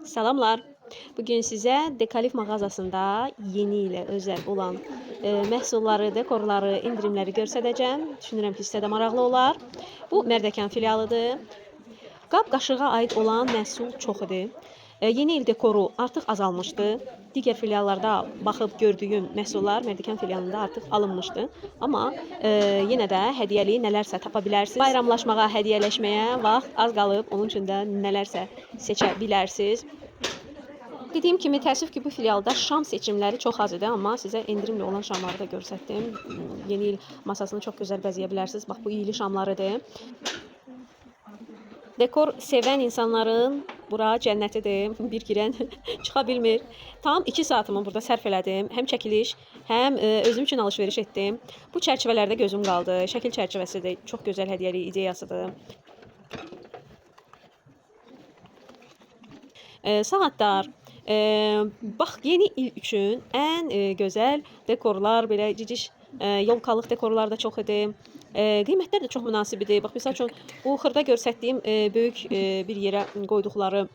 Salamlar. Bugün sizə Dekalif mağazasında yeni ilə özəl olan məhsulları, dekorları, indirimləri göstərəcəm. Düşünürəm ki, sizə də maraqlı olar. Bu Mərdəkan filialıdır. Qab-qaşığa aid olan məhsul çox idi. Yeni il dekoru artıq azalmışdı. Digər filiallarda baxıb gördüyüm məhsullar Mərdəkan filialında artıq alınmışdı. Amma yenə də hədiyyəli nələrsə tapa bilərsiniz. Bayramlaşmağa, hədiyyələşməyə vaxt az qalıb. Onun üçün də nələrsə seçə bilərsiniz. Dediyim kimi, təəssüf ki, bu filialda şam seçimləri çox az idi, amma sizə endirimli olan şamları da göstərdim. Yeni il masasını çox gözəl bəzəyə bilərsiniz. Bax, bu iyili şamlarıdır. Dekor sevən insanların bura cənnətidir. Bir girən çıxa bilmir. Tam 2 saatımı burada sərf elədim. Həm çəkiliş, həm özüm üçün alış-veriş etdim. Bu çərçivələrdə gözüm qaldı. Şəkil çərçivəsidir. Çox gözəl hədiyyəli ideyasıdır. Saatlar. Bax, yeni il üçün ən gözəl dekorlar, belə ciciş yolkalıq dekorlar da çox idi. Qiymətlər də çox münasib idi. Bax, misal üçün, bu xırda göstərdiyim böyük bir yerə qoyduqları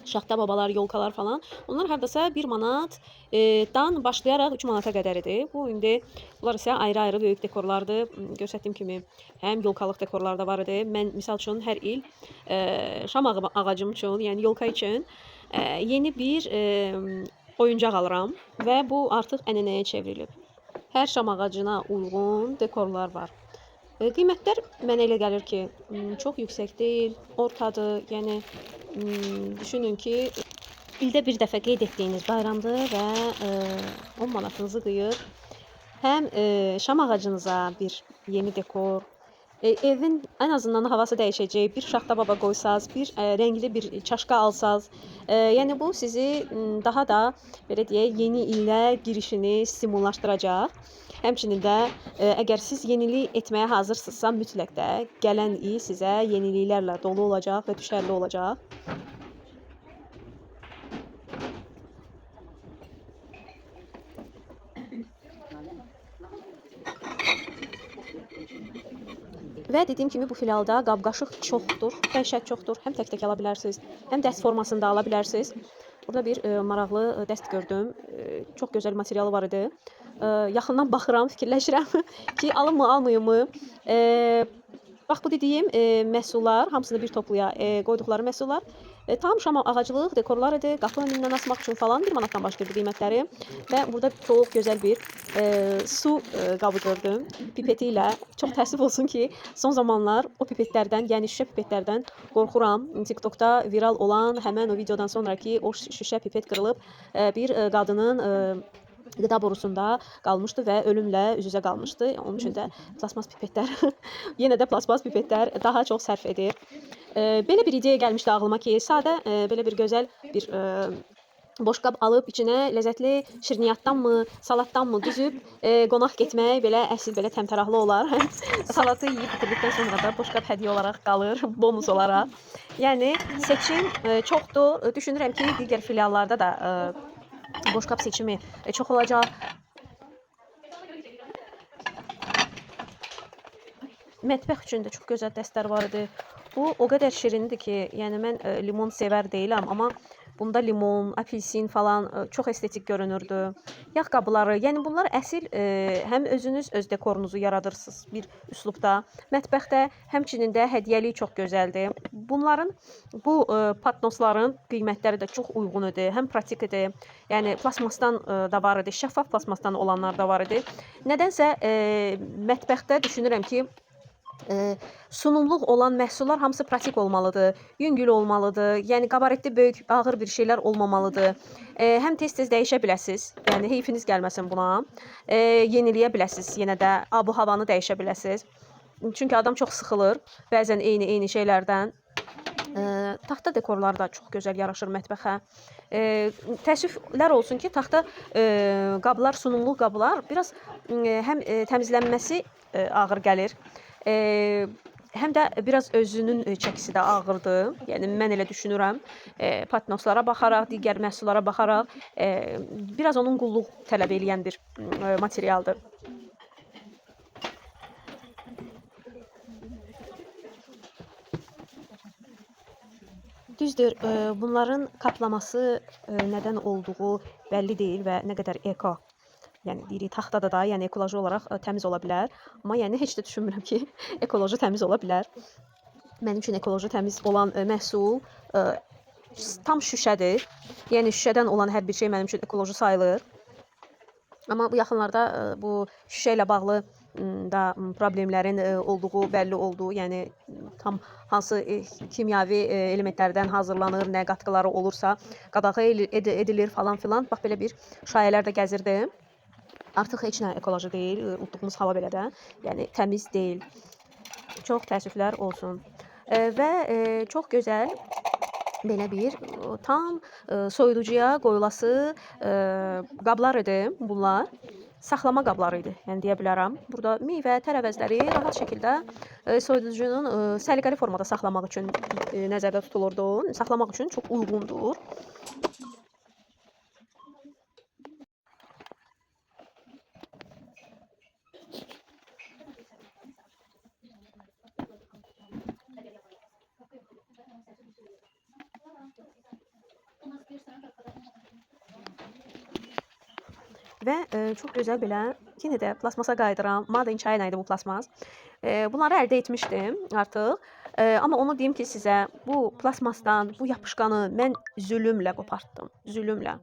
şaxta babalar, yolkalar falan. Onlar hardasa 1 manatdan başlayaraq 3 manata qədər idi. Bu indi bunlar isə ayrı-ayrı böyük dekorlardır. Göstərdiyim kimi həm yolkalıq dekorlar da var idi. Mən misal üçün hər il şam ağacım üçün, yəni yolka üçün yeni bir oyuncaq alıram və bu artıq ənənəyə çevrilib. Hər şam ağacına uyğun dekorlar var. Qiymətlər mənə elə gəlir ki, çox yüksək deyil, ortadır. Yəni düşünün ki, ildə bir dəfə qeyd etdiyiniz bayramdır və 10 manatınızı qıyır. Həm şam ağacınıza bir yeni dekor, evin ən azından havası dəyişəcək, bir şaxta baba qoysaz, bir rəngli bir çaşka alsaz, yəni bu sizi daha da, belə deyək, yeni illə girişini stimullaşdıracaq. Həmçinin də əgər siz yenilik etməyə hazırsınızsa, mütləq də gələn il sizə yeniliklərlə dolu olacaq və düşərli olacaq. Və dediyim kimi, bu filialda qab-qaşıq çoxdur, dəhşət çoxdur. Həm tək-tək ala bilərsiniz, həm dəst formasında ala bilərsiniz. Burada bir maraqlı dəst gördüm. Çox gözəl materialı var idi. Yaxından baxıram, fikirləşirəm ki, alınmı, almayımı. Bax, bu dediyim məhsullar, hamısını bir topluya qoyduqları məhsullar tam şam ağaclıq dekorlar idi. Qapı önündən asmaq üçün falan 1 manatdan başlayırdı qiymətləri. Və burada çox gözəl bir su qabı gördüm pipeti ilə. Çox təəssüf olsun ki, son zamanlar o pipetlərdən, yəni şüşə pipetlərdən qorxuram. TikTokda viral olan həmən o videodan sonra ki, o şüşə pipet qırılıb bir qadının qida borusunda qalmışdı və ölümlə üz-üzə qalmışdı. Onun üçün də plasmas pipetlər, yenə də plasmas pipetlər daha çox sərf edir. Belə bir ideya gəlmişdi ağlıma ki, sadə, belə bir gözəl bir boşqab alıb içinə ləzzətli şirniyyatdanmı, salatdanmı düzüb qonaq getmək belə əsil, belə təmtəraqlı olar. Salatı yeyib bitirdikdən sonra da boşqab hədiyyə olaraq qalır, bonus olaraq. Yəni seçim çoxdur. Düşünürəm ki, digər filiallarda da boşqab seçimi çox olacaq. Mətbəx üçün də çox gözəl dəstlər var idi. Bu o qədər şirindir ki, yəni mən limon sevər deyiləm, amma bunda limon, apelsin falan çox estetik görünürdü. Yağ qabları, yəni bunlar əsil həm özünüz öz dekorunuzu yaradırsınız bir üslubda. Mətbəxdə həmçinin də hədiyyəlik çox gözəldir. Bunların, bu patnosların qiymətləri də çox uyğun idi, həm pratik idi. Yəni plasmasdan da var idi, şəffaf plasmasdan olanlar da var idi. Nədənsə mətbəxdə düşünürəm ki, sunumluq olan məhsullar hamısı pratik olmalıdır, yüngül olmalıdır, yəni qabaretli böyük, ağır bir şeylər olmamalıdır. Həm tez-tez dəyişə biləsiniz, yəni heyfiniz gəlməsin buna. Yeniliyə biləsiniz, yenə də abu-havanı dəyişə biləsiniz. Çünki adam çox sıxılır bəzən eyni şeylərdən. Taxta dekorlar da çox gözəl yaraşır mətbəxə. Təəssüflər olsun ki, taxta qablar, sunumluq qablar biraz həm təmizlənməsi ağır gəlir. Həm də biraz özünün çəkisi də ağırdır. Yəni mən elə düşünürəm. Patnoslara baxaraq, digər məhsullara baxaraq biraz onun qulluq tələb eləyən bir materialdır. Düzdür, bunların kaplaması nədən olduğu bəlli deyil və nə qədər eko, yəni deyirik taxtada da, yəni ekoloji olaraq təmiz ola bilər. Amma yəni heç də düşünmürəm ki, ekoloji təmiz ola bilər. Mənim üçün ekoloji təmiz olan məhsul tam şüşədir. Yəni şüşədən olan hər bir şey mənim üçün ekoloji sayılır. Amma bu yaxınlarda bu şüşə ilə bağlı da problemlərin olduğu bəlli oldu. Yəni tam hansı kimyəvi elementlərdən hazırlanır, nə qatqıları olursa, qadağa edilir falan filan. Bax belə bir şayələr də gəzirdi. Artıq heç nə ekoloji deyil, utduğumuz hava belə də, yəni təmiz deyil. Çox təəssüflər olsun. Və çox gözəl belə bir tam soyuducuya qoyulası qablar idi bunlar. Saxlama qabları idi, yəni deyə bilərəm. Burada meyvə, tərəvəzləri rahat şəkildə soyuducunun səliqəli formada saxlamaq üçün nəzərdə tutulurdu. Saxlamaq üçün çox uyğundur. Və çox gözəl belə, yenə də plasmasa qayıdıram. Made in China idi bu plasmas. Bunları əldə etmişdim artıq. Amma onu deyim ki sizə, bu plasmasdan, bu yapışqanı mən zülmlə qopartdım. Zülmlə.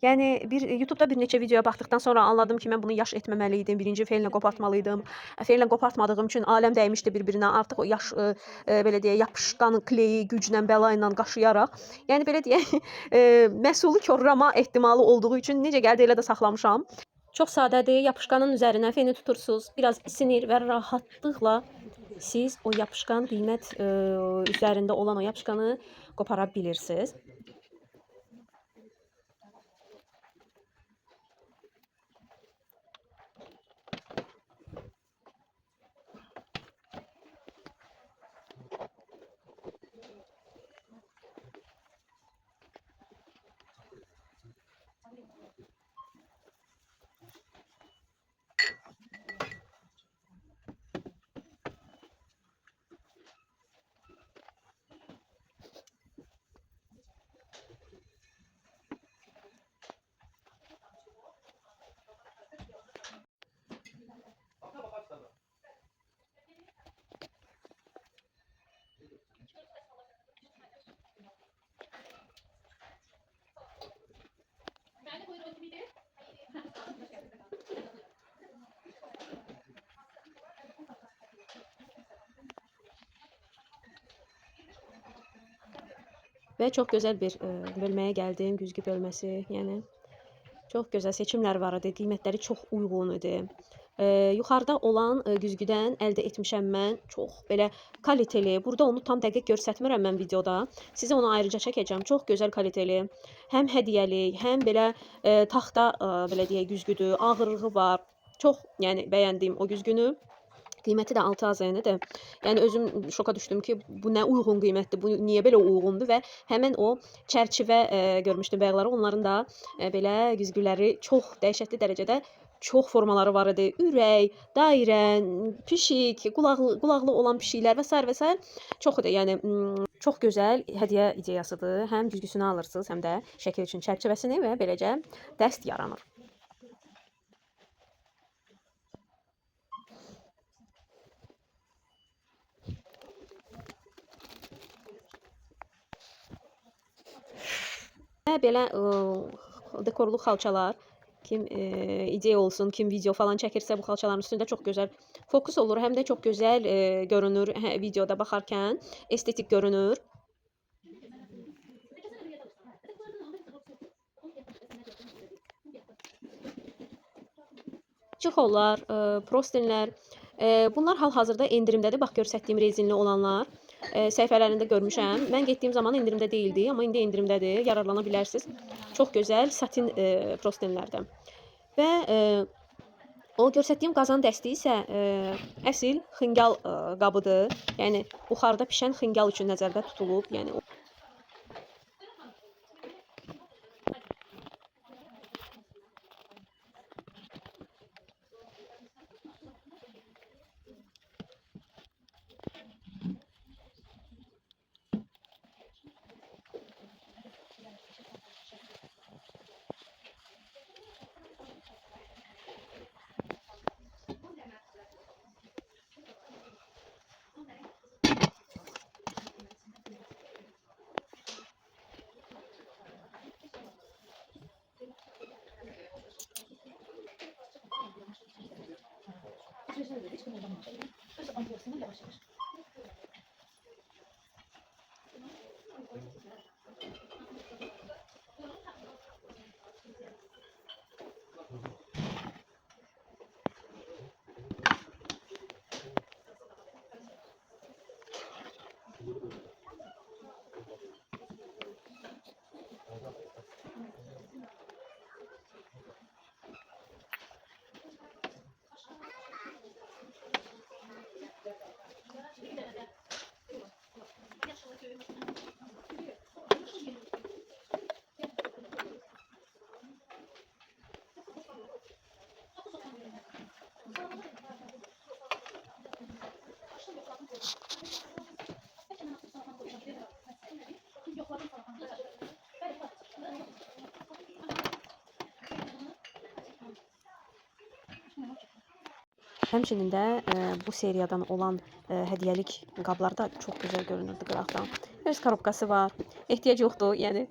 Yəni YouTube-da bir neçə videoya baxdıqdan sonra anladım ki, mən bunu yaş etməməli idim. Birinci fellə qopartmalıydım. Fellə qopartmadığım üçün aləm dəymişdi bir-birinə. Artıq o yaş belə deyək, yapışqan kleyi güclə, bəla ilə qaşıyaraq, yəni belə deyək, məhsulu korlama ehtimalı olduğu üçün necə gəldi elə də saxlamışam. Çox sadədir. Yapışqanın üzərinə feni tutursunuz, biraz isinir və rahatlıqla siz o yapışqan qiymət üzərində olan o yapışqanı qopara bilirsiniz. Və çox gözəl bir bölməyə gəldim, güzgü bölməsi. Yəni çox gözəl seçimlər var idi, qiymətləri çox uyğun idi. Yuxarıda olan güzgüdən əldə etmişəm mən çox belə kaliteli. Burada onu tam dəqiq göstərmirəm mən videoda. Sizə onu ayrıca çəkəcəm. Çox gözəl kaliteli. Həm hədiyyəlik, həm belə taxta belə deyək güzgüdür. Ağırlığı var. Çox yəni bəyəndiyim o güzgünü. Qiyməti də 6 AZN-dir. Yəni özüm şoka düşdüm ki, bu nə uyğun qiymətdir, bu niyə belə uyğundur və həmin o çərçivə görmüşdüm bayaqları. Onların da belə güzgüləri çox dəhşətli dərəcədə çox formaları var idi. Ürək, dairə, pişik, qulaqlı olan pişiklər və s. və s. çox idi. Yəni çox gözəl hədiyyə ideyasıdır. Həm güzgüsünü alırsınız, həm də şəkil üçün çərçivəsini və beləcə dəst yaranır. Belə dekorlu xalçalar, kim ideya olsun, kim video falan çəkirsə bu xalçaların üstündə çox gözəl fokus olur, həm də çox gözəl görünür videoda baxarkən, estetik görünür. Çixollar, prostinlər, bunlar hal-hazırda endirimdədir. Bax göstərdiyim rezinli olanlar. Səhifələrində görmüşəm. Mən getdiyim zaman endirimdə deyildi, amma indi endirimdədir. Yararlana bilərsiniz. Çox gözəl satin prostinlərdən. Və o göstərdiyim qazan dəsti isə əsl xıngal qabıdır. Yəni buxarda pişən xıngal üçün nəzərdə tutulub. Yəni Həmçinin də bu seriyadan olan hədiyyəlik qablar da çox gözəl görünürdü qıraqdan. Öz korobkası var. Ehtiyac yoxdur. Yəni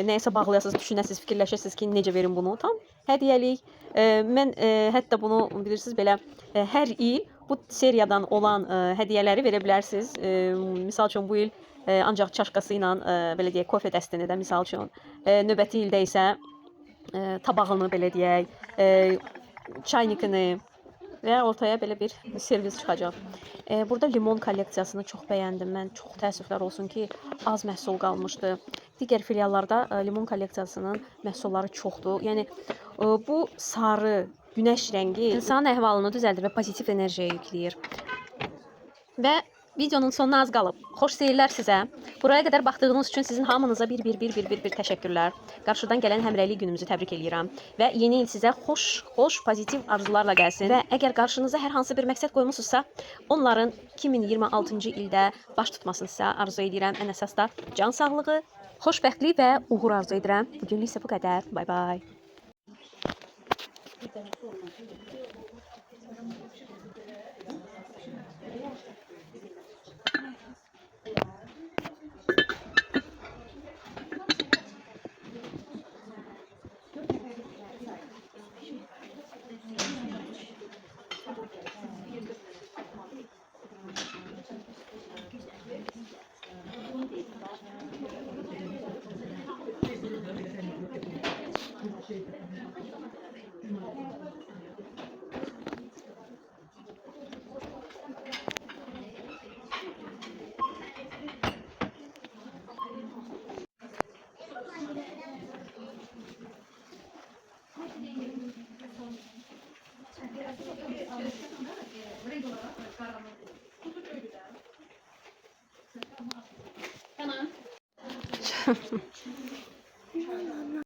nəyəsə bağlayasınız, düşünəsiniz, fikirləşirsiniz ki, necə verim bunu? Tam hədiyyəlik. Mən hətta bunu bilirsiniz belə hər il bu seriyadan olan hədiyyələri verə bilərsiniz. Misal üçün bu il ancaq çaşkası ilə belə deyək, kofe dəstini də misal üçün, növbəti ildə isə tabağını belə deyək, çaynikini və ortaya belə bir servis çıxacaq. Burada limon kolleksiyasını çox bəyəndim mən. Çox təəssüflər olsun ki, az məhsul qalmışdı. Digər filiallarda limon kolleksiyasının məhsulları çoxdur. Yəni bu sarı günəş rəngi insanın əhvalını düzəldir və pozitiv enerjiyə yükləyir. Və videonun sonuna az qalıb. Xoş seyirlər sizə. Buraya qədər baxdığınız üçün sizin hamınıza bir təşəkkürlər. Qarşıdan gələn həmrəylik günümüzü təbrik eləyirəm. Və yeni il sizə xoş, pozitiv arzularla gəlsin. Və əgər qarşınıza hər hansı bir məqsəd qoymusunuzsa, onların 2026-cı ildə baş tutmasını sizə arzu edirəm. Ən əsas da can sağlığı, xoşbəxtlik və uğur arzu edirəm. Bugünlük isə bu qədər. Bay bay. Tamam.